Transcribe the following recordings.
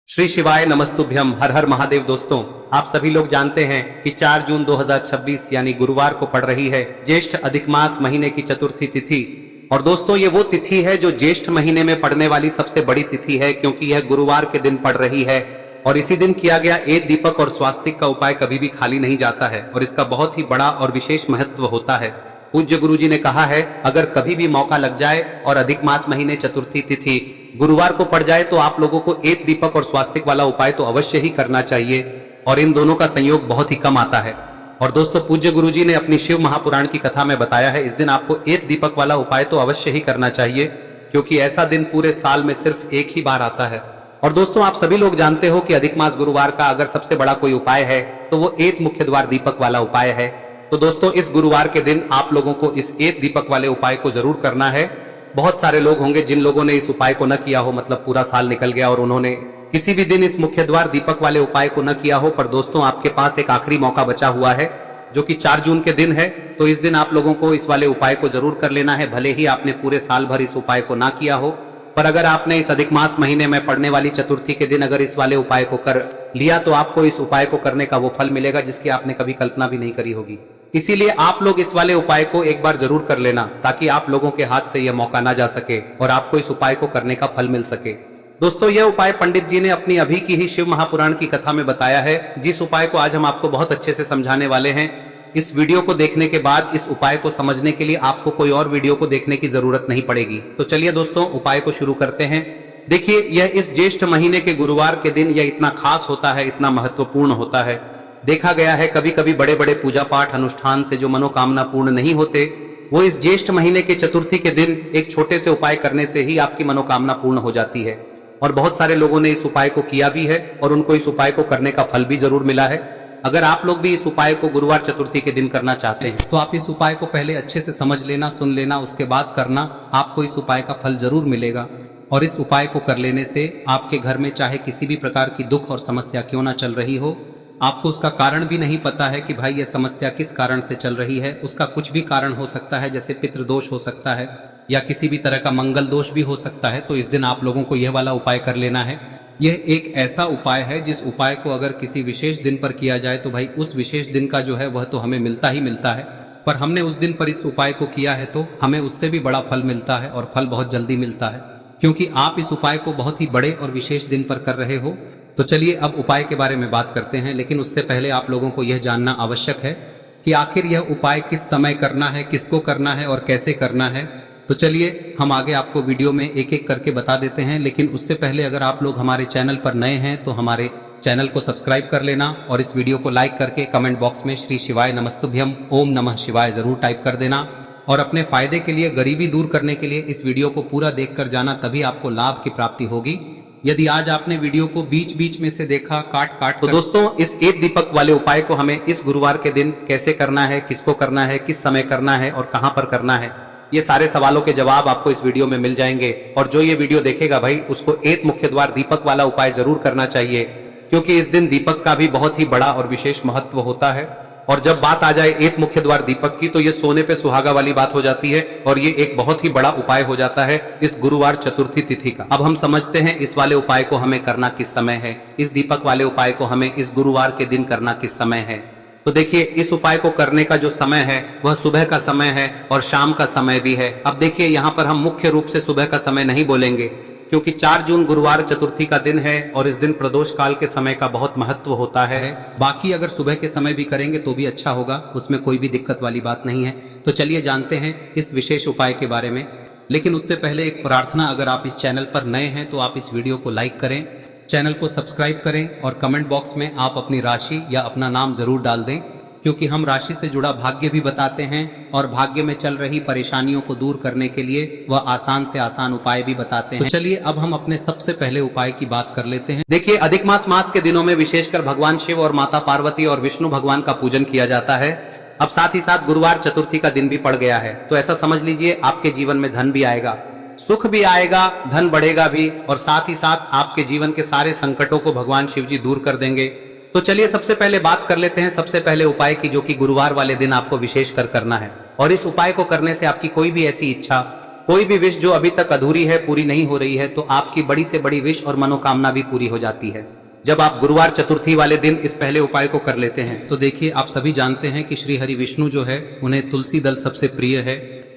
श्री शिवाय नमस्तुभ्यम। हर हर महादेव। दोस्तों, आप सभी लोग जानते हैं कि 4 जून 2026 यानी गुरुवार को पड़ रही है ज्येष्ठ अधिक मास महीने की चतुर्थी तिथि। और दोस्तों, ये वो तिथि है जो ज्येष्ठ महीने में पड़ने वाली सबसे बड़ी तिथि है, क्योंकि यह गुरुवार के दिन पड़ रही है। और इसी दिन किया गया एक दीपक और स्वास्तिक का उपाय कभी भी खाली नहीं जाता है और इसका बहुत ही बड़ा और विशेष महत्व होता है। पूज्य गुरुजी ने कहा है, अगर कभी भी मौका लग जाए और अधिक मास महीने चतुर्थी तिथि गुरुवार को पड़ जाए तो आप लोगों को एक दीपक और स्वास्तिक वाला उपाय तो अवश्य ही करना चाहिए। और इन दोनों का संयोग बहुत ही कम आता है। और दोस्तों, पूज्य गुरुजी ने अपनी शिव महापुराण की कथा में बताया है, इस दिन आपको एक दीपक वाला उपाय तो अवश्य ही करना चाहिए, क्योंकि ऐसा दिन पूरे साल में सिर्फ एक ही बार आता है। और दोस्तों, आप सभी लोग जानते हो कि अधिक मास गुरुवार का अगर सबसे बड़ा कोई उपाय है तो वो एक मुख्य द्वार दीपक वाला उपाय है। तो दोस्तों, इस गुरुवार के दिन आप लोगों को इस एक दीपक वाले उपाय को जरूर करना है। बहुत सारे लोग होंगे जिन लोगों ने इस उपाय को न किया हो, मतलब पूरा साल निकल गया और उन्होंने किसी भी दिन इस मुख्य द्वार दीपक वाले उपाय को न किया हो। पर दोस्तों, आपके पास एक आखिरी मौका बचा हुआ है जो कि 4 जून के दिन है। तो इस दिन आप लोगों को इस वाले उपाय को जरूर कर लेना है, भले ही आपने पूरे साल भर इस उपाय को ना किया हो। पर अगर आपने इस अधिक मास महीने में पड़ने वाली चतुर्थी के दिन अगर इस वाले उपाय को कर लिया तो आपको इस उपाय को करने का वो फल मिलेगा जिसकी आपने कभी कल्पना भी नहीं करी होगी। इसीलिए आप लोग इस वाले उपाय को एक बार जरूर कर लेना, ताकि आप लोगों के हाथ से यह मौका ना जा सके और आपको इस उपाय को करने का फल मिल सके। दोस्तों, यह उपाय पंडित जी ने अपनी अभी की ही शिव महापुराण की कथा में बताया है, जिस उपाय को आज हम आपको बहुत अच्छे से समझाने वाले हैं। इस वीडियो को देखने के बाद इस उपाय को समझने के लिए आपको कोई और वीडियो को देखने की जरूरत नहीं पड़ेगी। तो चलिए दोस्तों, उपाय को शुरू करते हैं। देखिए, यह इस ज्येष्ठ महीने के गुरुवार के दिन यह इतना खास होता है, इतना महत्वपूर्ण होता है। देखा गया है कभी कभी बड़े बड़े पूजा पाठ अनुष्ठान से जो मनोकामना पूर्ण नहीं होते, वो इस ज्येष्ठ महीने के चतुर्थी के दिन एक छोटे से उपाय करने से ही आपकी मनोकामना पूर्ण हो जाती है। और बहुत सारे लोगों ने इस उपाय को किया भी है और उनको इस उपाय को करने का फल भी जरूर मिला है। अगर आप लोग भी इस उपाय को गुरुवार चतुर्थी के दिन करना चाहते हैं तो आप इस उपाय को पहले अच्छे से समझ लेना, सुन लेना, उसके बाद करना। आपको इस उपाय का फल जरूर मिलेगा। और इस उपाय को कर लेने से आपके घर में चाहे किसी भी प्रकार की दुख और समस्या क्यों ना चल रही हो, आपको उसका कारण भी नहीं पता है कि भाई यह समस्या किस कारण से चल रही है, उसका कुछ भी कारण हो सकता है, जैसे पितृदोष हो सकता है या किसी भी तरह का मंगल दोष भी हो सकता है। तो इस दिन आप लोगों को यह वाला उपाय कर लेना है। यह एक ऐसा उपाय है जिस उपाय को अगर किसी विशेष दिन पर किया जाए तो भाई उस विशेष दिन का जो है वह तो हमें मिलता ही मिलता है। पर हमने उस दिन पर इस उपाय को किया है तो हमें उससे भी बड़ा फल मिलता है, और फल बहुत जल्दी मिलता है, क्योंकि आप इस उपाय को बहुत ही बड़े और विशेष दिन पर कर रहे हो। तो चलिए अब उपाय के बारे में बात करते हैं, लेकिन उससे पहले आप लोगों को यह जानना आवश्यक है कि आखिर यह उपाय किस समय करना है, किसको करना है और कैसे करना है। तो चलिए हम आगे आपको वीडियो में एक एक करके बता देते हैं। लेकिन उससे पहले अगर आप लोग हमारे चैनल पर नए हैं तो हमारे चैनल को सब्सक्राइब कर लेना और इस वीडियो को लाइक करके कमेंट बॉक्स में श्री शिवाय नमस्तुभ्यम ओम नमः शिवाय जरूर टाइप कर देना। और अपने फायदे के लिए, गरीबी दूर करने के लिए इस वीडियो को पूरा देखकर जाना, तभी आपको लाभ की प्राप्ति होगी। यदि आज आपने वीडियो को बीच बीच में से देखा, काट काट तो दोस्तों, इस एक दीपक वाले उपाय को हमें इस गुरुवार के दिन कैसे करना है, किसको करना है, किस समय करना है और कहां पर करना है, ये सारे सवालों के जवाब आपको इस वीडियो में मिल जाएंगे। और जो ये वीडियो देखेगा भाई, उसको एक मुख्य द्वार दीपक वाला उपाय जरूर करना चाहिए, क्योंकि इस दिन दीपक का भी बहुत ही बड़ा और विशेष महत्व होता है। और जब बात आ जाए एक मुख्य द्वार दीपक की, तो ये सोने पे सुहागा वाली बात हो जाती है और ये एक बहुत ही बड़ा उपाय हो जाता है इस गुरुवार चतुर्थी तिथि का। अब हम समझते हैं इस वाले उपाय को हमें करना किस समय है, इस दीपक वाले उपाय को हमें इस गुरुवार के दिन करना किस समय है। तो देखिए, इस उपाय को करने का जो समय है वह सुबह का समय है और शाम का समय भी है। अब देखिए, यहाँ पर हम मुख्य रूप से सुबह का समय नहीं बोलेंगे, क्योंकि 4 जून गुरुवार चतुर्थी का दिन है और इस दिन प्रदोष काल के समय का बहुत महत्व होता है। बाकी अगर सुबह के समय भी करेंगे तो भी अच्छा होगा, उसमें कोई भी दिक्कत वाली बात नहीं है। तो चलिए जानते हैं इस विशेष उपाय के बारे में। लेकिन उससे पहले एक प्रार्थना, अगर आप इस चैनल पर नए हैं तो आप इस वीडियो को लाइक करें, चैनल को सब्सक्राइब करें और कमेंट बॉक्स में आप अपनी राशि या अपना नाम जरूर डाल दें, क्योंकि हम राशि से जुड़ा भाग्य भी बताते हैं और भाग्य में चल रही परेशानियों को दूर करने के लिए वह आसान से आसान उपाय भी बताते हैं। तो चलिए अब हम अपने सबसे पहले उपाय की बात कर लेते हैं। देखिए, अधिक मास के दिनों में विशेषकर भगवान शिव और माता पार्वती और विष्णु भगवान का पूजन किया जाता है। अब साथ ही साथ गुरुवार चतुर्थी का दिन भी पड़ गया है, तो ऐसा समझ लीजिए आपके जीवन में धन भी आएगा, सुख भी आएगा, धन बढ़ेगा भी, और साथ ही साथ आपके जीवन के सारे संकटों को भगवान शिव जी दूर कर देंगे। तो चलिए सबसे पहले बात कर लेते हैं सबसे पहले उपाय की, जो कि गुरुवार वाले दिन आपको विशेष कर करना है। और इस उपाय को करने से आपकी कोई भी ऐसी इच्छा कोई भी विश जो अभी तक अधूरी है, पूरी नहीं हो रही है, तो आपकी बड़ी से बड़ी विश और मनोकामना भी पूरी हो जाती है जब आप गुरुवार चतुर्थी वाले दिन इस पहले उपाय को कर लेते हैं। तो देखिए, आप सभी जानते हैं कि श्री हरि विष्णु जो है उन्हें तुलसी दल सबसे प्रिय है।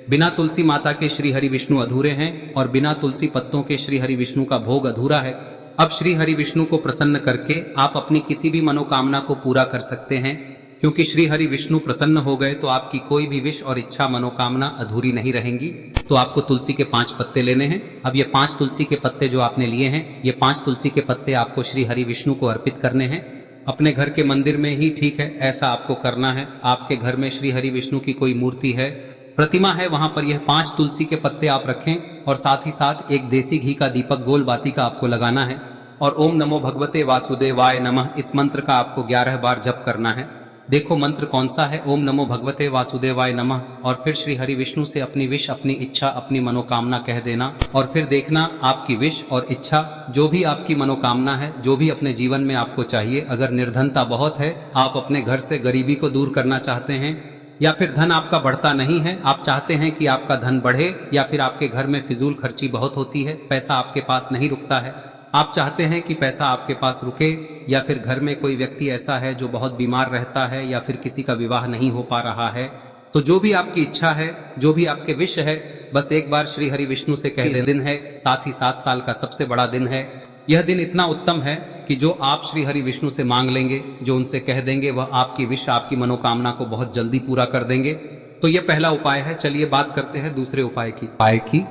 बिना तुलसी माता के श्री हरि विष्णु अधूरे हैं और बिना तुलसी पत्तों के श्री हरि विष्णु का भोग अधूरा है। अब श्री हरि विष्णु को प्रसन्न करके आप अपनी किसी भी मनोकामना को पूरा कर सकते हैं, क्योंकि श्री हरि विष्णु प्रसन्न हो गए तो आपकी कोई भी विश और इच्छा मनोकामना अधूरी नहीं रहेंगी। तो आपको तुलसी के 5 पत्ते लेने हैं। अब ये 5 तुलसी के पत्ते जो आपने लिए हैं, ये 5 तुलसी के पत्ते आपको श्री हरि विष्णु को अर्पित करने हैं। अपने घर के मंदिर में ही ठीक है, ऐसा आपको करना है। आपके घर में श्री हरि विष्णु की कोई मूर्ति है, प्रतिमा है, वहां पर यह 5 तुलसी के पत्ते आप रखें और साथ ही साथ एक देसी घी का दीपक गोल बाती का आपको लगाना है और ओम नमो भगवते वासुदेवाय नमः इस मंत्र का आपको 11 बार जप करना है। देखो मंत्र कौन सा है, ओम नमो भगवते वासुदेवाय नमः, और फिर श्री हरि विष्णु से अपनी विश, अपनी इच्छा, अपनी मनोकामना कह देना और फिर देखना आपकी विश और इच्छा, जो भी आपकी मनोकामना है, जो भी अपने जीवन में आपको चाहिए। अगर निर्धनता बहुत है, आप अपने घर से गरीबी को दूर करना चाहते हैं, या फिर धन आपका बढ़ता नहीं है, आप चाहते हैं कि आपका धन बढ़े, या फिर आपके घर में फिजूल खर्ची बहुत होती है, पैसा आपके पास नहीं रुकता है, आप चाहते हैं कि पैसा आपके पास रुके, या फिर घर में कोई व्यक्ति ऐसा है जो बहुत बीमार रहता है, या फिर किसी का विवाह नहीं हो पा रहा है, तो जो भी आपकी इच्छा है, जो भी आपके विश है, बस एक बार श्री हरि विष्णु से कह दें। दिन है, साथ ही 7 साल का सबसे बड़ा दिन है। यह दिन इतना उत्तम है कि जो आप श्री हरि विष्णु से मांग लेंगे, जो उनसे कह देंगे, वह आपकी विश, आपकी मनोकामना को बहुत जल्दी पूरा कर देंगे। तो यह पहला उपाय है। चलिए बात करते हैं दूसरे उपाय की।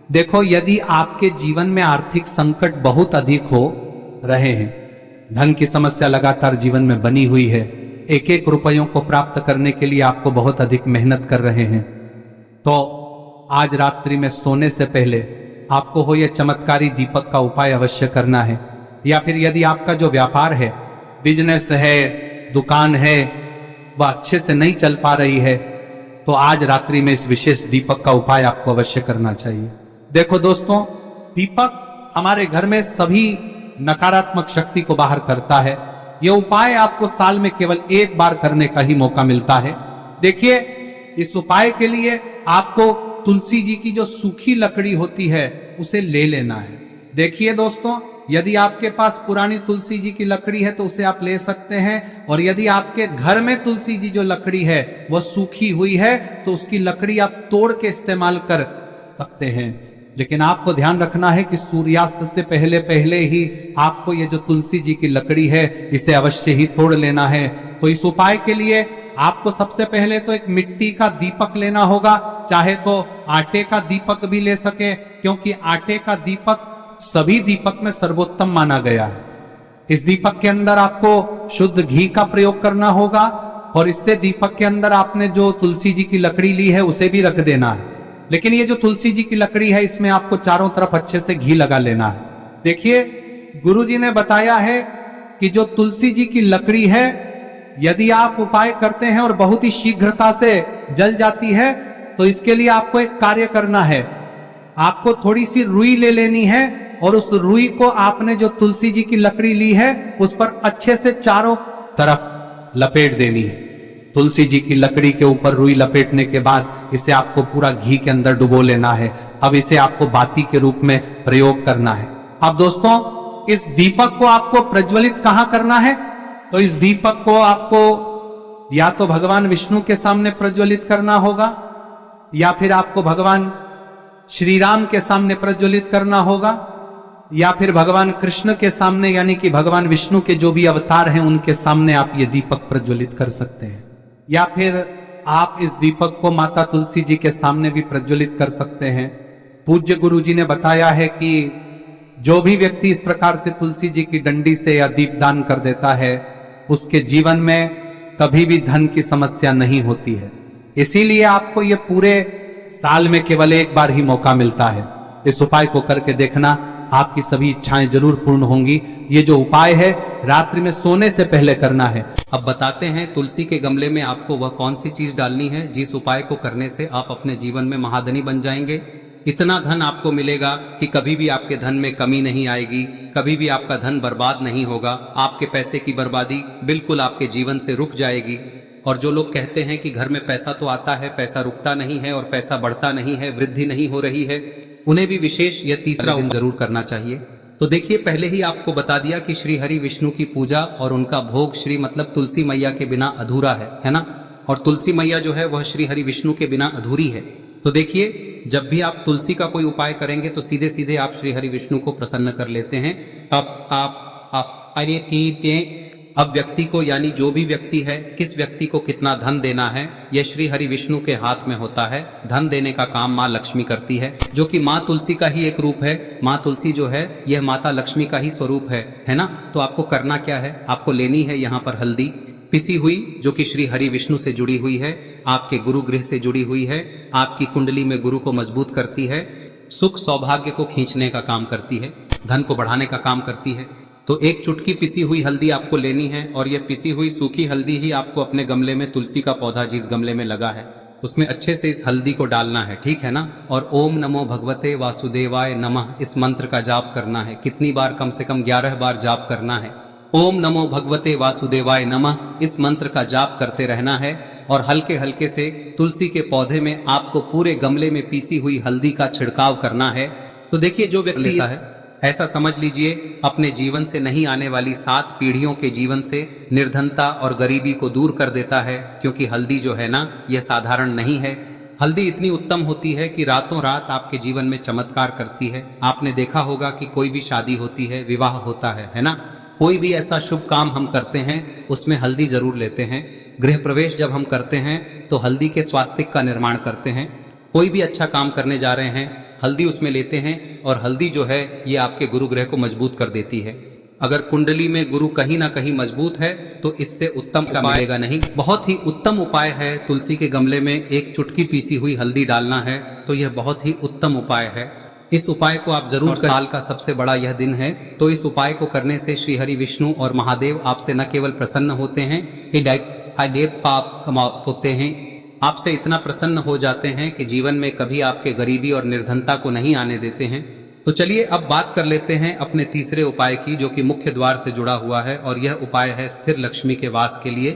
देखो, यदि आपके जीवन में आर्थिक संकट बहुत अधिक हो रहे हैं, धन की समस्या लगातार जीवन में बनी हुई है, एक एक रुपयों को प्राप्त करने के लिए आपको बहुत अधिक मेहनत कर रहे हैं, तो आज रात्रि में सोने से पहले आपको हो यह चमत्कारी दीपक का उपाय अवश्य करना है। या फिर यदि आपका जो व्यापार है, बिजनेस है, दुकान है, वह अच्छे से नहीं चल पा रही है, तो आज रात्रि में इस विशेष दीपक का उपाय आपको अवश्य करना चाहिए। देखो दोस्तों, दीपक हमारे घर में सभी नकारात्मक शक्ति को बाहर करता है। यह उपाय आपको साल में केवल 1 बार करने का ही मौका मिलता है। देखिए, इस उपाय के लिए आपको तुलसी जी की जो सूखी लकड़ी होती है उसे ले लेना है। देखिए दोस्तों, यदि आपके पास पुरानी तुलसी जी की लकड़ी है तो उसे आप ले सकते हैं, और यदि आपके घर में तुलसी जी जो लकड़ी है वह सूखी हुई है तो उसकी लकड़ी आप तोड़ के इस्तेमाल कर सकते हैं। लेकिन आपको ध्यान रखना है कि सूर्यास्त से पहले पहले ही आपको ये जो तुलसी जी की लकड़ी है इसे अवश्य ही तोड़ लेना है। तो इस उपाय के लिए आपको सबसे पहले तो एक मिट्टी का दीपक लेना होगा, चाहे तो आटे का दीपक भी ले सके, क्योंकि आटे का दीपक सभी दीपक में सर्वोत्तम माना गया है। इस दीपक के अंदर आपको शुद्ध घी का प्रयोग करना होगा, और इससे दीपक के अंदर आपने जो तुलसी जी की लकड़ी ली है उसे भी रख देना है। लेकिन ये जो तुलसी जी की लकड़ी है, इसमें आपको चारों तरफ अच्छे से घी लगा लेना है। देखिए, गुरु जी ने बताया है कि जो तुलसी जी की लकड़ी है, यदि आप उपाय करते हैं और बहुत ही शीघ्रता से जल जाती है, तो इसके लिए आपको एक कार्य करना है। आपको थोड़ी सी रुई ले लेनी है और उस रुई को आपने जो तुलसी जी की लकड़ी ली है उस पर अच्छे से चारों तरफ लपेट देनी है। तुलसी जी की लकड़ी के ऊपर रुई लपेटने के बाद इसे आपको पूरा घी के अंदर डुबो लेना है। अब इसे आपको बाती के रूप में प्रयोग करना है। अब दोस्तों, इस दीपक को आपको प्रज्वलित कहां करना है? तो इस दीपक को आपको या तो भगवान विष्णु के सामने प्रज्वलित करना होगा, या फिर आपको भगवान श्री राम के सामने प्रज्वलित करना होगा, या फिर भगवान कृष्ण के सामने, यानी कि भगवान विष्णु के जो भी अवतार हैं उनके सामने आप ये दीपक प्रज्वलित कर सकते हैं। या फिर आप इस दीपक को माता तुलसी जी के सामने भी प्रज्वलित कर सकते हैं। पूज्य गुरु जी ने बताया है कि जो भी व्यक्ति इस प्रकार से तुलसी जी की डंडी से या दीपदान कर देता है, उसके जीवन में कभी भी धन की समस्या नहीं होती है। इसीलिए आपको ये पूरे साल में केवल 1 बार ही मौका मिलता है। इस उपाय को करके देखना, आपकी सभी इच्छाएं जरूर पूर्ण होंगी। ये जो उपाय है रात्रि में सोने से पहले करना है। अब बताते हैं तुलसी के गमले में आपको वह कौन सी चीज डालनी है जिस उपाय को करने से आप अपने जीवन में महाधनी बन जाएंगे। इतना धन आपको मिलेगा कि कभी भी आपके धन में कमी नहीं आएगी, कभी भी आपका धन बर्बाद नहीं होगा, आपके पैसे की बर्बादी बिल्कुल आपके जीवन से रुक जाएगी। और जो लोग कहते हैं कि घर में पैसा तो आता है, पैसा रुकता नहीं है और पैसा बढ़ता नहीं है, वृद्धि नहीं हो रही है, उन्हें भी विशेष यह तीसरा दिन जरूर करना चाहिए। तो देखिए, पहले ही आपको बता दिया कि श्री हरि विष्णु की पूजा और उनका भोग श्री मतलब तुलसी मैया के बिना अधूरा है ना। और तुलसी मैया जो है वह श्री हरि विष्णु के बिना अधूरी है। तो देखिए, जब भी आप तुलसी का कोई उपाय करेंगे तो सीधे सीधे आप श्री हरि विष्णु को प्रसन्न कर लेते हैं। अब व्यक्ति को, यानी जो भी व्यक्ति है, किस व्यक्ति को कितना धन देना है, यह श्री हरि विष्णु के हाथ में होता है। धन देने का काम माँ लक्ष्मी करती है, जो कि माँ तुलसी का ही एक रूप है। माँ तुलसी जो है यह माता लक्ष्मी का ही स्वरूप है ना। तो आपको करना क्या है, आपको लेनी है यहाँ पर हल्दी पिसी हुई, जो कि श्री हरि विष्णु से जुड़ी हुई है, आपके गुरु गृह से जुड़ी हुई है, आपकी कुंडली में गुरु को मजबूत करती है, सुख सौभाग्य को खींचने का काम करती है, धन को बढ़ाने का काम करती है। तो एक चुटकी पिसी हुई हल्दी आपको लेनी है और यह पिसी हुई सूखी हल्दी ही आपको अपने गमले में, तुलसी का पौधा जिस गमले में लगा है उसमें अच्छे से इस हल्दी को डालना है, ठीक है ना। और ओम नमो भगवते वासुदेवाय नमः इस मंत्र का जाप करना है। कितनी बार? कम से कम 11 बार जाप करना है। ओम नमो भगवते वासुदेवाय नमः इस मंत्र का जाप करते रहना है और हल्के हल्के से तुलसी के पौधे में आपको पूरे गमले में पीसी हुई हल्दी का छिड़काव करना है। तो देखिए, जो व्यक्ति लेता है, ऐसा समझ लीजिए अपने जीवन से नहीं आने वाली 7 पीढ़ियों के जीवन से निर्धनता और गरीबी को दूर कर देता है। क्योंकि हल्दी जो है ना, यह साधारण नहीं है। हल्दी इतनी उत्तम होती है कि रातों रात आपके जीवन में चमत्कार करती है। आपने देखा होगा कि कोई भी शादी होती है, विवाह होता है ना, कोई भी ऐसा शुभ काम हम करते हैं उसमें हल्दी जरूर लेते हैं। गृह प्रवेश जब हम करते हैं तो हल्दी के स्वास्तिक का निर्माण करते हैं। कोई भी अच्छा काम करने जा रहे हैं, हल्दी उसमें लेते हैं और हल्दी जो है ये आपके गुरु ग्रह को मजबूत कर देती है। अगर कुंडली में गुरु कहीं ना कहीं मजबूत है तो इससे उत्तम का मिलेगा नहीं। बहुत ही उत्तम उपाय है, तुलसी के गमले में एक चुटकी पीसी हुई हल्दी डालना है, तो यह बहुत ही उत्तम उपाय है। इस उपाय को आप जरूर, साल का सबसे बड़ा यह दिन है, तो इस उपाय को करने से श्री हरि विष्णु और महादेव आपसे न केवल प्रसन्न होते हैं, पाप होते हैं, आपसे इतना प्रसन्न हो जाते हैं कि जीवन में कभी आपके गरीबी और निर्धनता को नहीं आने देते हैं। तो चलिए अब बात कर लेते हैं अपने तीसरे उपाय की, जो कि मुख्य द्वार से जुड़ा हुआ है और यह उपाय है स्थिर लक्ष्मी के वास के लिए।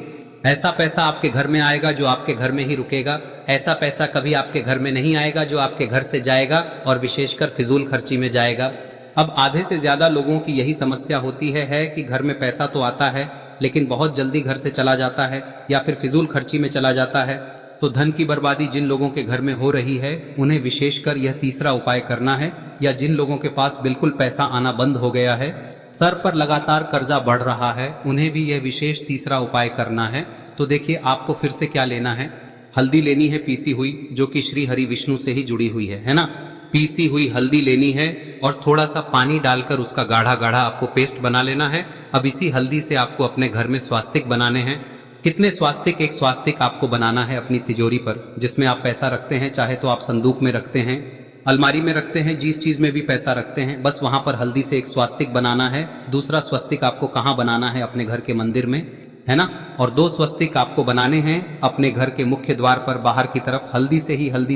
ऐसा पैसा आपके घर में आएगा जो आपके घर में ही रुकेगा। ऐसा पैसा कभी आपके घर में नहीं आएगा जो आपके घर से जाएगा और विशेषकर फिजूल खर्ची में जाएगा। अब आधे से ज्यादा लोगों की यही समस्या होती है कि घर में पैसा तो आता है लेकिन बहुत जल्दी घर से चला जाता है या फिर फिजूल खर्ची में चला जाता है। तो धन की बर्बादी जिन लोगों के घर में हो रही है उन्हें विशेषकर यह तीसरा उपाय करना है, या जिन लोगों के पास बिल्कुल पैसा आना बंद हो गया है, सर पर लगातार कर्जा बढ़ रहा है, उन्हें भी यह विशेष तीसरा उपाय करना है। तो देखिए, आपको फिर से क्या लेना है, हल्दी लेनी है पीसी हुई, जो कि श्री हरि विष्णु से ही जुड़ी हुई है ना। पीसी हुई हल्दी लेनी है और थोड़ा सा पानी डालकर उसका गाढ़ा गाढ़ा आपको पेस्ट बना लेना है। अब इसी हल्दी से आपको अपने घर में स्वास्तिक बनाने हैं। कितने स्वास्तिक? एक स्वास्तिक आपको बनाना है अपनी तिजोरी पर, जिसमें आप पैसा रखते हैं, चाहे तो आप संदूक में रखते हैं, अलमारी में रखते हैं, जिस चीज में भी पैसा रखते हैं, बस वहां पर हल्दी से एक स्वास्तिक बनाना है। दूसरा स्वस्तिक आपको कहाँ बनाना है? अपने घर के मंदिर में, है ना। और 2 स्वस्तिक आपको बनाने हैं अपने घर के मुख्य द्वार पर बाहर की तरफ। हल्दी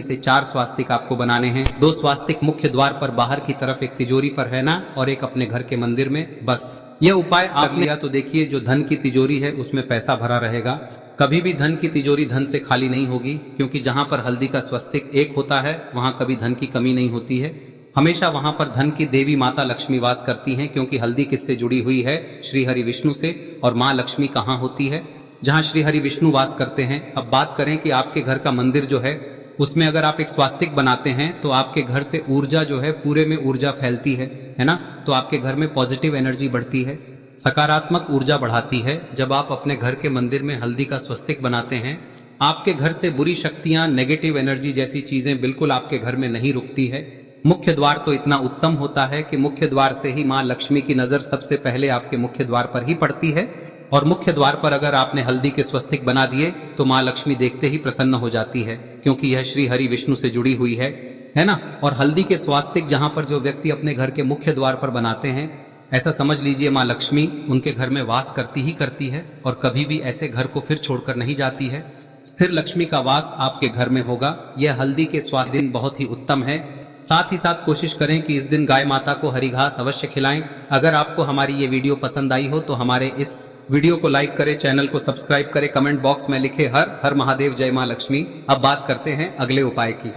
से 4 स्वास्तिक आपको बनाने हैं। 2 स्वास्तिक मुख्य द्वार पर बाहर की तरफ, एक तिजोरी पर, है ना, और एक अपने घर के मंदिर में। बस यह उपाय आप लिया तो देखिए, जो धन की तिजोरी है उसमें पैसा भरा रहेगा। कभी भी धन की तिजोरी धन से खाली नहीं होगी, क्योंकि जहां पर हल्दी का स्वस्तिक एक होता है वहां कभी धन की कमी नहीं होती है। हमेशा वहां पर धन की देवी माता लक्ष्मी वास करती हैं, क्योंकि हल्दी किससे जुड़ी हुई है? श्री हरि विष्णु से। और माँ लक्ष्मी कहाँ होती है? जहाँ श्री हरि विष्णु वास करते हैं। अब बात करें कि आपके घर का मंदिर जो है उसमें अगर आप एक स्वास्तिक बनाते हैं तो आपके घर से ऊर्जा जो है, पूरे में ऊर्जा फैलती है ना। तो आपके घर में पॉजिटिव एनर्जी बढ़ती है, सकारात्मक ऊर्जा बढ़ाती है। जब आप अपने घर के मंदिर में हल्दी का स्वस्तिक बनाते हैं, आपके घर से बुरी शक्तियां, नेगेटिव एनर्जी जैसी चीजें बिल्कुल आपके घर में नहीं रुकती है। मुख्य द्वार तो इतना उत्तम होता है कि मुख्य द्वार से ही माँ लक्ष्मी की नजर सबसे पहले आपके मुख्य द्वार पर ही पड़ती है। और मुख्य द्वार पर अगर आपने हल्दी के स्वस्तिक बना दिए तो माँ लक्ष्मी देखते ही प्रसन्न हो जाती है, क्योंकि यह श्री हरि विष्णु से जुड़ी हुई है ना। और हल्दी के स्वास्तिक जहां पर जो व्यक्ति अपने घर के मुख्य द्वार पर बनाते हैं, ऐसा समझ लीजिए माँ लक्ष्मी उनके घर में वास करती ही करती है और कभी भी ऐसे घर को फिर छोड़कर नहीं जाती है। स्थिर लक्ष्मी का वास आपके घर में होगा। यह हल्दी के स्वास्थ्य दिन बहुत ही उत्तम है। साथ ही साथ कोशिश करें कि इस दिन गाय माता को हरी घास अवश्य खिलाएं। अगर आपको हमारी ये वीडियो पसंद आई हो तो हमारे इस वीडियो को लाइक करें, चैनल को सब्सक्राइब करें, कमेंट बॉक्स में लिखे हर हर महादेव, जय मां लक्ष्मी। अब बात करते हैं अगले उपाय की।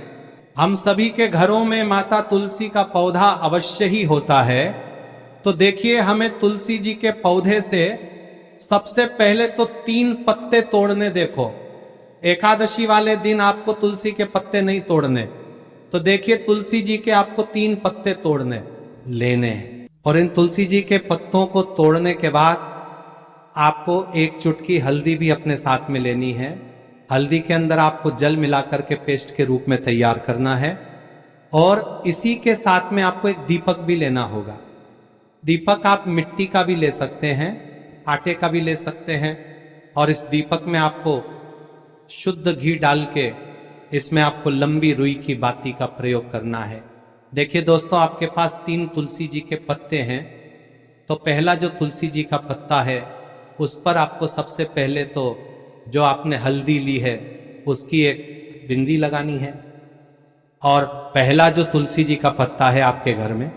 हम सभी के घरों में माता तुलसी का पौधा अवश्य ही होता है। तो देखिए, हमें तुलसी जी के पौधे से सबसे पहले तो 3 पत्ते तोड़ने। देखो, एकादशी वाले दिन आपको तुलसी के पत्ते नहीं तोड़ने। तो देखिए, तुलसी जी के आपको 3 पत्ते तोड़ने लेने हैं। और इन तुलसी जी के पत्तों को तोड़ने के बाद आपको 1 चुटकी हल्दी भी अपने साथ में लेनी है। हल्दी के अंदर आपको जल मिलाकर के पेस्ट के रूप में तैयार करना है। और इसी के साथ में आपको एक दीपक भी लेना होगा। दीपक आप मिट्टी का भी ले सकते हैं, आटे का भी ले सकते हैं। और इस दीपक में आपको शुद्ध घी डाल के इसमें आपको लंबी रुई की बाती का प्रयोग करना है। देखिए दोस्तों, आपके पास 3 तुलसी जी के पत्ते हैं। तो पहला जो तुलसी जी का पत्ता है उस पर आपको सबसे पहले तो जो आपने हल्दी ली है उसकी एक बिंदी लगानी है। और पहला जो तुलसी जी का पत्ता है आपके घर में,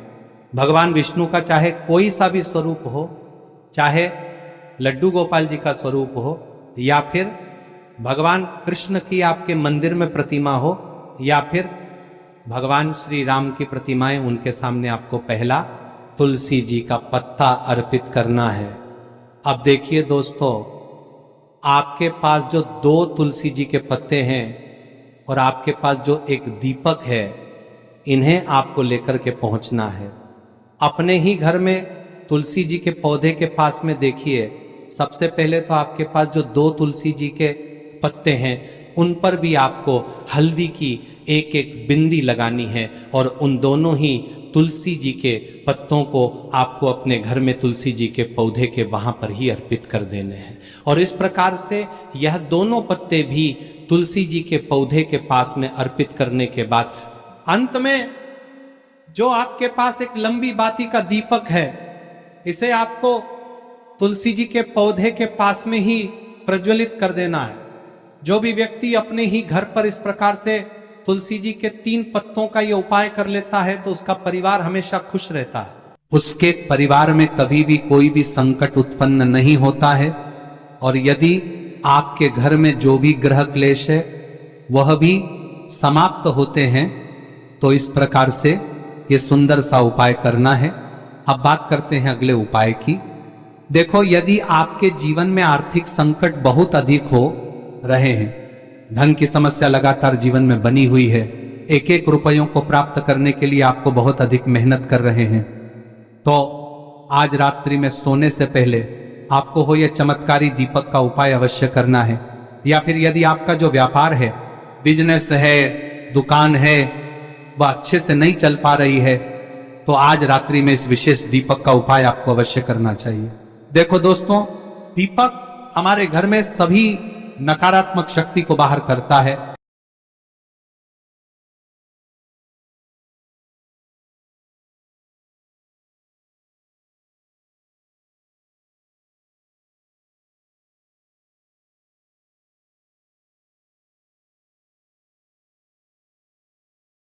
भगवान विष्णु का चाहे कोई सा भी स्वरूप हो, चाहे लड्डू गोपाल जी का स्वरूप हो, या फिर भगवान कृष्ण की आपके मंदिर में प्रतिमा हो, या फिर भगवान श्री राम की प्रतिमाएं, उनके सामने आपको पहला तुलसी जी का पत्ता अर्पित करना है। अब देखिए दोस्तों, आपके पास जो 2 तुलसी जी के पत्ते हैं और आपके पास जो एक दीपक है, इन्हें आपको लेकर के पहुंचना है। अपने ही घर में तुलसी जी के पौधे के पास में देखिए, सबसे पहले तो आपके पास जो 2 तुलसी जी के पत्ते हैं उन पर भी आपको हल्दी की एक बिंदी लगानी है। और उन दोनों ही तुलसी जी के पत्तों को आपको अपने घर में तुलसी जी के पौधे के वहां पर ही अर्पित कर देने हैं। और इस प्रकार से यह दोनों पत्ते भी तुलसी जी के पौधे के पास में अर्पित करने के बाद अंत में जो आपके पास एक लंबी बाती का दीपक है, इसे आपको तुलसी जी के पौधे के पास में ही प्रज्वलित कर देना है। जो भी व्यक्ति अपने ही घर पर इस प्रकार से तुलसी जी के 3 पत्तों का ये उपाय कर लेता है तो उसका परिवार हमेशा खुश रहता है। उसके परिवार में कभी भी कोई भी संकट उत्पन्न नहीं होता है। और यदि आपके घर में जो भी ग्रह क्लेश है वह भी समाप्त होते हैं। तो इस प्रकार से ये सुंदर सा उपाय करना है। अब बात करते हैं अगले उपाय की। देखो, यदि आपके जीवन में आर्थिक संकट बहुत अधिक हो रहे हैं, धन की समस्या लगातार जीवन में बनी हुई है, 1-1 रुपयों को प्राप्त करने के लिए आपको बहुत अधिक मेहनत कर रहे हैं, तो आज रात्रि में सोने से पहले आपको हो यह चमत्कारी दीपक का उपाय अवश्य करना है। या फिर यदि आपका जो व्यापार है, बिजनेस है, दुकान है, वह अच्छे से नहीं चल पा रही है, तो आज रात्रि में इस विशेष दीपक का उपाय आपको अवश्य करना चाहिए। देखो दोस्तों, दीपक हमारे घर में सभी नकारात्मक शक्ति को बाहर करता है।